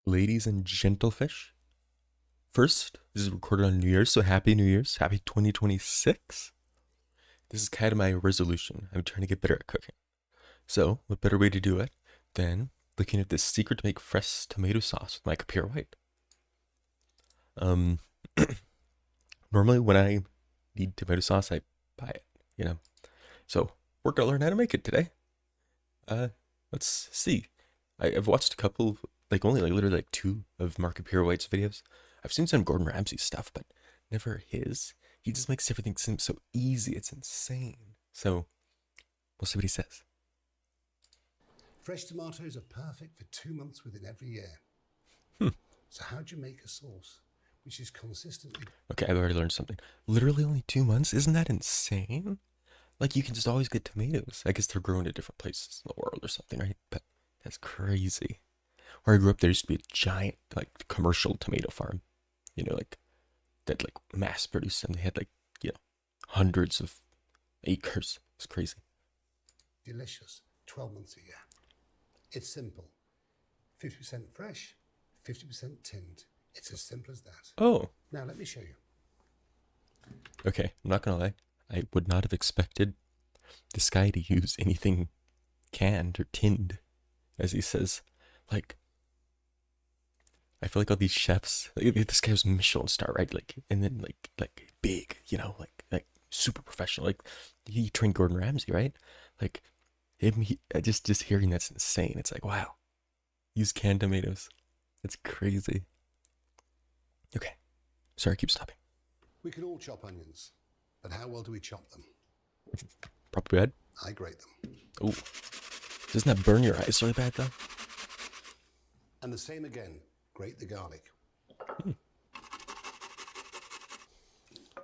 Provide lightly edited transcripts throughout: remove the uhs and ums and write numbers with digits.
Ladies and gentlefish. First, this is recorded on New Year's, so happy New Year's. Happy 2026. This is kind of my resolution. I'm trying to get better at cooking. So, what better way to do it than looking at this secret to make fresh tomato sauce with my Kapir White? Um, Normally when I need tomato sauce, I buy it, you know. So, we're gonna learn how to make it today. Uh, let's see. I've watched a couple, like only like literally like two of Mark Kapir White's videos. I've seen some Gordon Ramsay stuff, but never his. He just makes everything seem so easy. It's insane. So we'll see what he says. Fresh tomatoes are perfect for 2 months within every year. Hmm. So how do you make a sauce which is consistently... Okay, I've already learned something. Literally only 2 months? Isn't that insane? Like you can just always get tomatoes. I guess they're grown in different places in the world or something, right? But that's crazy. Where I grew up, there used to be a giant, like, commercial tomato farm. You know, like that, like mass produced them. They had like, hundreds of acres. It's crazy. delicious 12 months a year. It's simple. 50% fresh, 50% tinned. It's as simple as that. Oh, Now let me show you. okay. I'm not gonna lie. I would not have expected this guy to use anything canned or tinned, as he says. Like, I feel like all these chefs, like, this guy was Michelin star, right? Like, and then like big, like super professional. Like, he trained Gordon Ramsay, right? Like, just hearing that's insane. It's like, wow, use canned tomatoes. That's crazy. Okay, sorry, I keep stopping. We can all chop onions, but how well do we chop them? Probably bad. I grate them. Oh, doesn't that burn your eyes really bad though? And the same again, grate the garlic.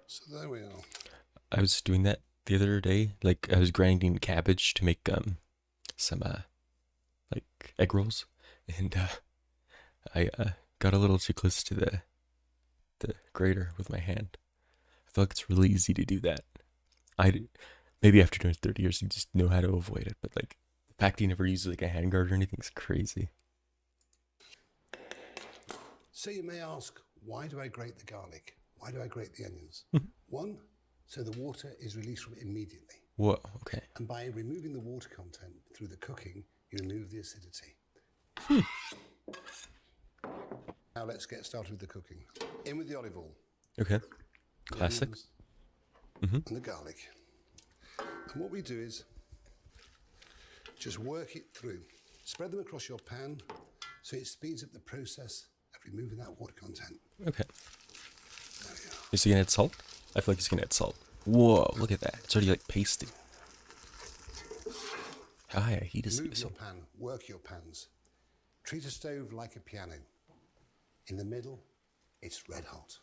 So there we are. I was doing that the other day. Like, I was grinding cabbage to make some like egg rolls, and I got a little too close to the grater with my hand. I feel like it's really easy to do that. Maybe after doing it 30 years, you just know how to avoid it. But like the fact you never use like a hand guard or anything is crazy. So you may ask, why do I grate the garlic? Why do I grate the onions? One, so the water is released from it immediately. Whoa. Okay. And by removing the water content through the cooking, you remove the acidity. Now let's get started with the cooking. In with the olive oil. Okay. the Classic. onions, and the garlic. And what we do is just work it through. Spread them across your pan so it speeds up the process of removing that water content. Okay. There we are. Is he gonna add salt? I feel like he's gonna add salt. Whoa! Look at that. It's already like pasty. How high a heat is Move this? your pan, work your pans. Treat a stove like a piano. In the middle, it's red hot.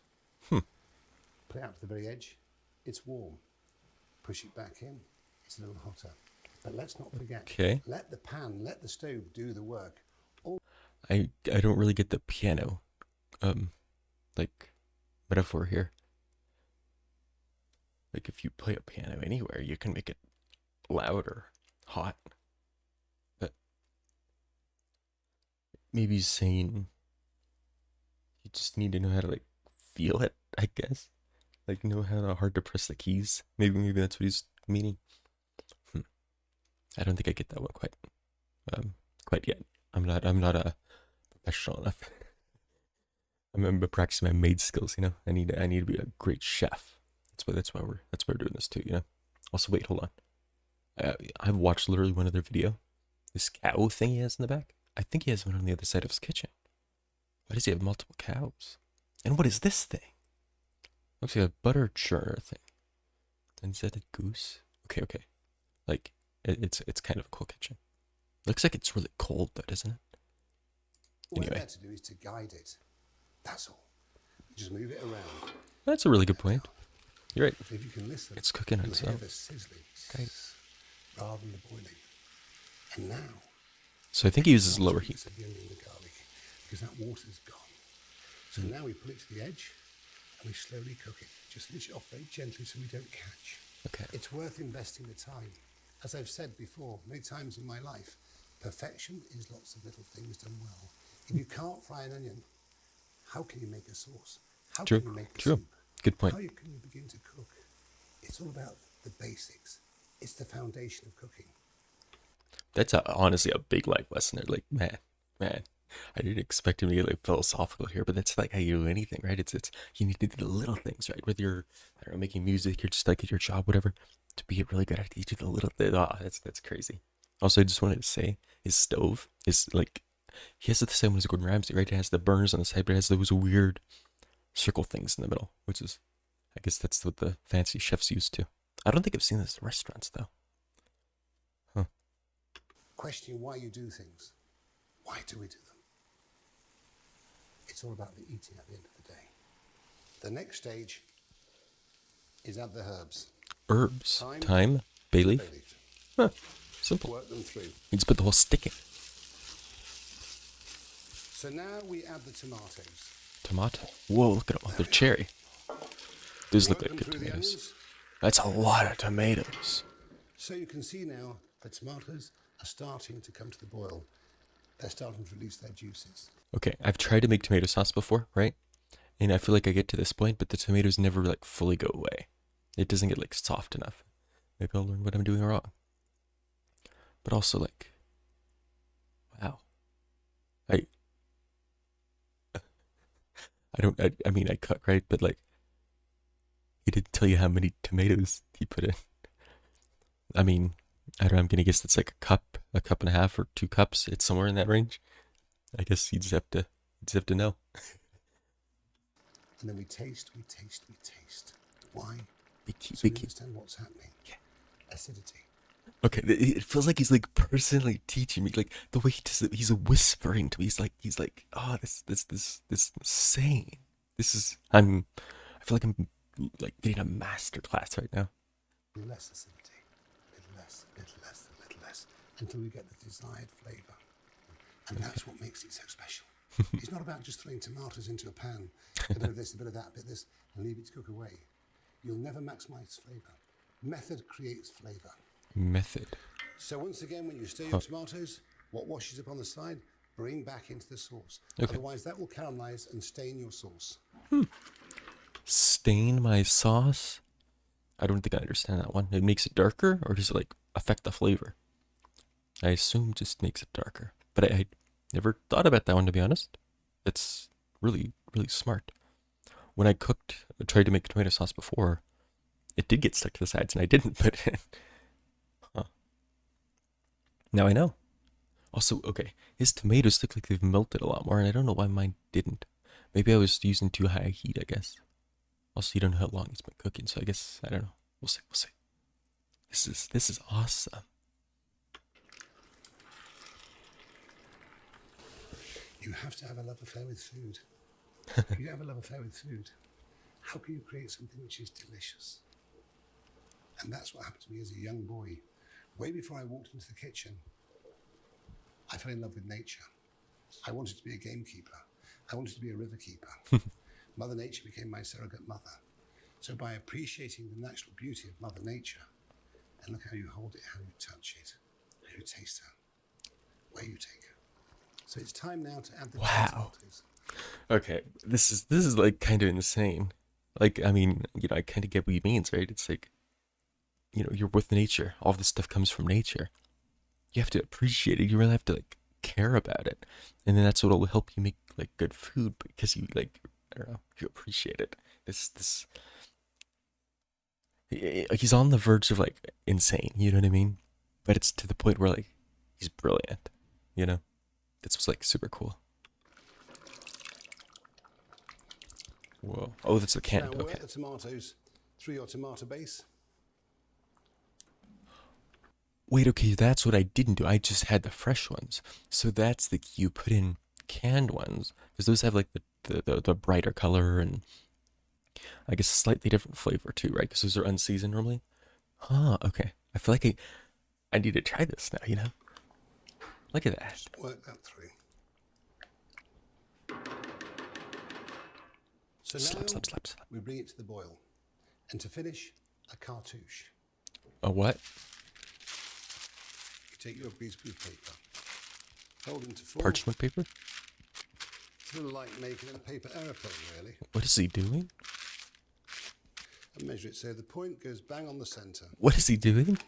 Put it out to the very edge, it's warm. Push it back in, it's a little hotter. But let's not forget, Okay. let the pan, let the stove do the work. I don't really get the piano like metaphor here. Like if you play a piano anywhere, you can make it loud or hot. But maybe he's saying you just need to know how to like feel it, I guess. Like know how hard to press the keys. Maybe that's what he's meaning. I don't think I get that one quite yet. I'm not a professional enough. I'm practicing my maid skills, you know. I need to be a great chef. That's why we're doing this too, you know. Also, wait, hold on. I've watched literally one other video. This cow thing he has in the back. I think he has one on the other side of his kitchen. Why does he have multiple cows? And what is this thing? Looks like a butter churner thing. And is that a goose? Okay. Like it's kind of a cool kitchen. Looks like it's really cold though, doesn't it? All we're Anyway. there to do is to guide it. That's all. Just move it around. That's a really good point. You're right. If you can listen, It's cooking on you'll its hear own. the sizzling Great. rather than the boiling. And now, So I think he uses lower heat. at the onion and the garlic, because that water's gone. So now we pull it to the edge and we slowly cook it. Just finish it off very gently so we don't catch. Okay. It's worth investing the time. As I've said before many times in my life, perfection is lots of little things done well. If you can't fry an onion, how can you make a sauce? How True. can you make a True. soup? Good point. Can you begin to cook? It's all about the basics. It's the foundation of cooking. That's honestly a big life lesson. Like, man, I didn't expect him to get like philosophical here, but that's like how you do anything, right? It's you need to do the little things, right? Whether you're, I don't know, making music, you're just like at your job, whatever. To be really good at it, you do the little thing. Ah, that's crazy. Also, I just wanted to say, his stove is like, he has the same one as Gordon Ramsay, right? It has the burners on the side, but it has those weird circle things in the middle, which is, I guess that's what the fancy chefs used to. I don't think I've seen this in restaurants though. Huh. Questioning why you do things. Why do we do them? It's all about the eating at the end of the day. The next stage is add the herbs. Herbs, thyme, bay leaf. Huh. Simple. Work them through. You just put the whole stick in. So now we add the tomatoes. Tomato. Whoa, look at them. They're cherry. These look like good tomatoes. That's a lot of tomatoes. So you can see now the tomatoes are starting to come to the boil. They're starting to release their juices. Okay, I've tried to make tomato sauce before, right? And I feel like I get to this point, but the tomatoes never like fully go away. It doesn't get like soft enough. Maybe I'll learn what I'm doing wrong. But also like, wow. I mean, I cook, right? But like, he didn't tell you how many tomatoes he put in. I mean, I don't know, I'm gonna guess that's like a cup and a half, or 2 cups. It's somewhere in that range. I guess you just have to know. And then we taste. Why? Big key, So big we key. understand what's happening. Yeah. Acidity. Okay, it feels like he's like personally teaching me, like the way he does it. He's whispering to me. He's like, oh, this insane. I feel like I'm like getting a master class right now. Less acidity. A little less, until we get the desired flavour. And that's what makes it so special. It's not about just throwing tomatoes into a pan, a bit of this, a bit of that, a bit of this, and leave it to cook away. You'll never maximise flavour. Method creates flavour. Method. So once again, when you stir your tomatoes, what washes up on the side, bring back into the sauce. Okay. Otherwise, that will caramelise and stain your sauce. Stain my sauce? I don't think I understand that one. It makes it darker, or does it like affect the flavor? I assume just makes it darker. But I never thought about that one, to be honest. It's really, really smart. When I tried to make tomato sauce before, it did get stuck to the sides, and I didn't put it in. Huh. Now I know. Also, okay, his tomatoes look like they've melted a lot more, and I don't know why mine didn't. Maybe I was using too high a heat, I guess. Also, you don't know how long it's been cooking, so I guess, I don't know. We'll see. This is awesome. You have to have a love affair with food. If you have a love affair with food, how can you create something which is delicious? And that's what happened to me as a young boy. Way before I walked into the kitchen, I fell in love with nature. I wanted to be a gamekeeper. I wanted to be a river keeper. Mother Nature became my surrogate mother. So by appreciating the natural beauty of Mother Nature, and look how you hold it, how you touch it, how you taste her, where you take her. So it's time now to add the tomatoes. Okay, this is like kind of insane. Like, I mean, I kind of get what he means, right? It's like, you're with nature. All this stuff comes from nature. You have to appreciate it. You really have to like care about it, and then that's what will help you make like good food, because you like, I don't know, you appreciate it. He's on the verge of like insane. You know what I mean? But it's to the point where like he's brilliant. That's what's like super cool. Whoa! Oh, that's the can. Now Okay. work the tomatoes through your tomato base. Wait, okay, that's what I didn't do. I just had the fresh ones. So that's the key. You put in canned ones, because those have like the brighter color, and I guess a slightly different flavor too, right? Because those are unseasoned normally. Huh, okay. I feel like I need to try this now, Look at that. Just work that through. So now slap. we bring it to the boil. And to finish, a cartouche. A what? You take your greaseproof paper, fold into four. Parchment paper? literally like making a paper aeroplane, really. What is he doing? And measure it so the point goes bang on the centre. What is he doing?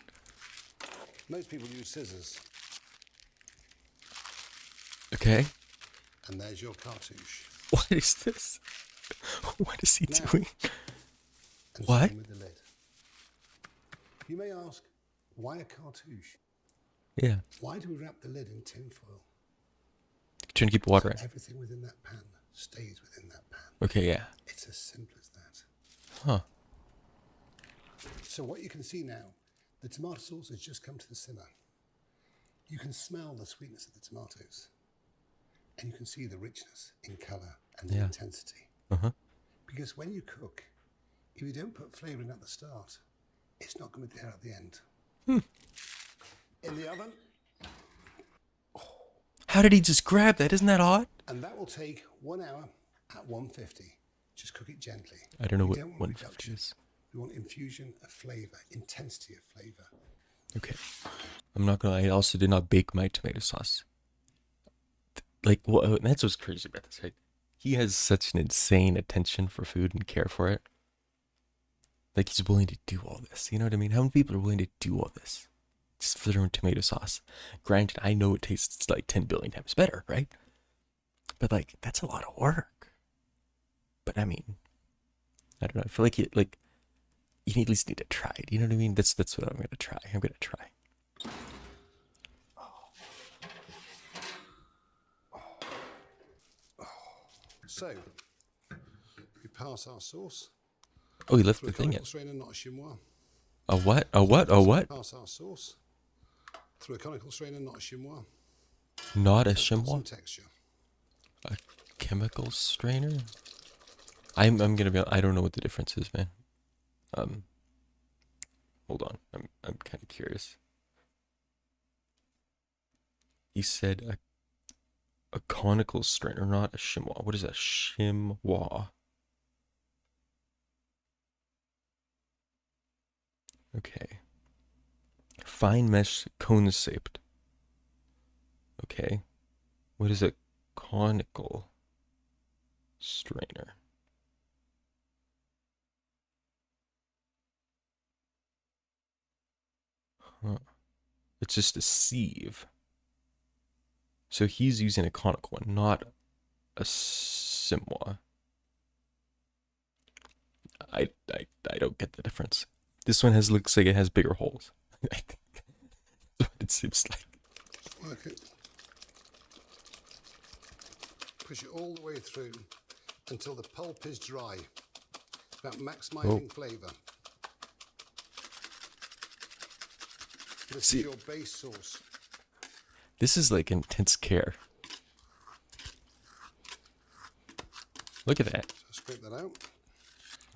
Most people use scissors. Okay. And there's your cartouche. What is this? What is he Now, doing? And What? same with the lid. You may ask, why a cartouche? Yeah. Why do we wrap the lid in tin foil? Trying to keep water So in. everything within that pan stays within that pan. Okay, yeah. It's as simple as that. Huh. So what you can see now, the tomato sauce has just come to the simmer. You can smell the sweetness of the tomatoes. And you can see the richness in colour and the intensity. Uh-huh. Because when you cook, if you don't put flavour in at the start, it's not going to be there at the end. In the oven. How did he just grab that? Isn't that odd? And that will take 1 hour at 150. Just cook it gently. I don't know We what don't want 150 reduction. is. We want infusion of flavour, intensity of flavour. Okay. I'm not gonna lie, I also did not bake my tomato sauce. Like, what? That's what's crazy about this, right? He has such an insane attention for food and care for it. Like, he's willing to do all this. You know what I mean? How many people are willing to do all this just for their own tomato sauce? Granted, I know it tastes like 10 billion times better, right? But like, that's a lot of work. But I mean, I don't know. I feel like you at least need to try it. You know what I mean? That's what I'm gonna try. I'm gonna try. So, we pass our sauce Oh, he left through the a thing in. conical strainer, not a chinois. A what? A what? A what? Pass our sauce through a conical strainer, not a chinois. Not a Some chamois? texture. A chemical strainer? I'm gonna be. I don't know what the difference is, man. Hold on. I'm kind of curious. He said a conical strainer, not a chamois. What is a chamois? Okay. Fine mesh cone shaped. Okay. What is a conical strainer? Huh. It's just a sieve. So he's using a conical one, not a chamois. I don't get the difference. This one looks like it has bigger holes. I think that's what it seems like. Work it. Push it all the way through until the pulp is dry. It's about maximising flavour. This is your base sauce. This is like intense care. Look at that. So scrape that out.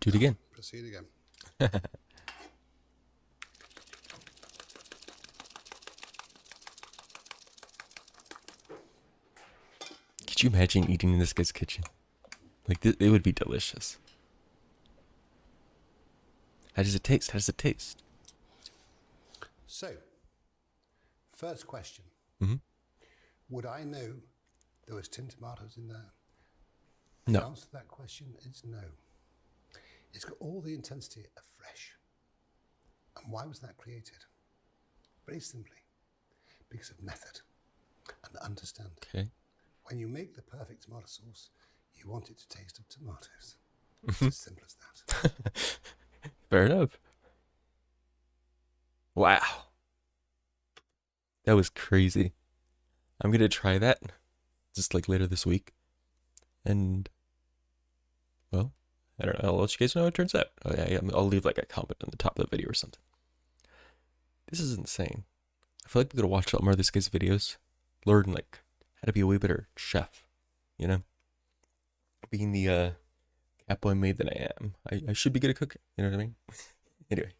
Do it again. Proceed again. Could you imagine eating in this guy's kitchen? Like, it would be delicious. How does it taste? How does it taste? So, first question. Mm-hmm. Would I know there was tin tomatoes in there? No. The answer to that question is no. It's got all the intensity of fresh. And why was that created? Very simply, because of method and understanding. Okay. When you make the perfect tomato sauce, you want it to taste of tomatoes. It's as simple as that. Fair enough. Wow. That was crazy. I'm going to try that just like later this week. And, well, I don't know. I'll let you guys know how it turns out. I'll leave like a comment on the top of the video or something. This is insane. I feel like we gotta watch a lot more of this guy's videos. Learn like how to be a way better chef. You know? Being the cat boy maid that I am. I should be good at cooking. You know what I mean? Anyway.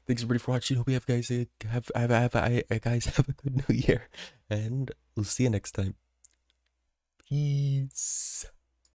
Thanks everybody for watching. Hope you have guys have a good new year. And we'll see you next time. Peace.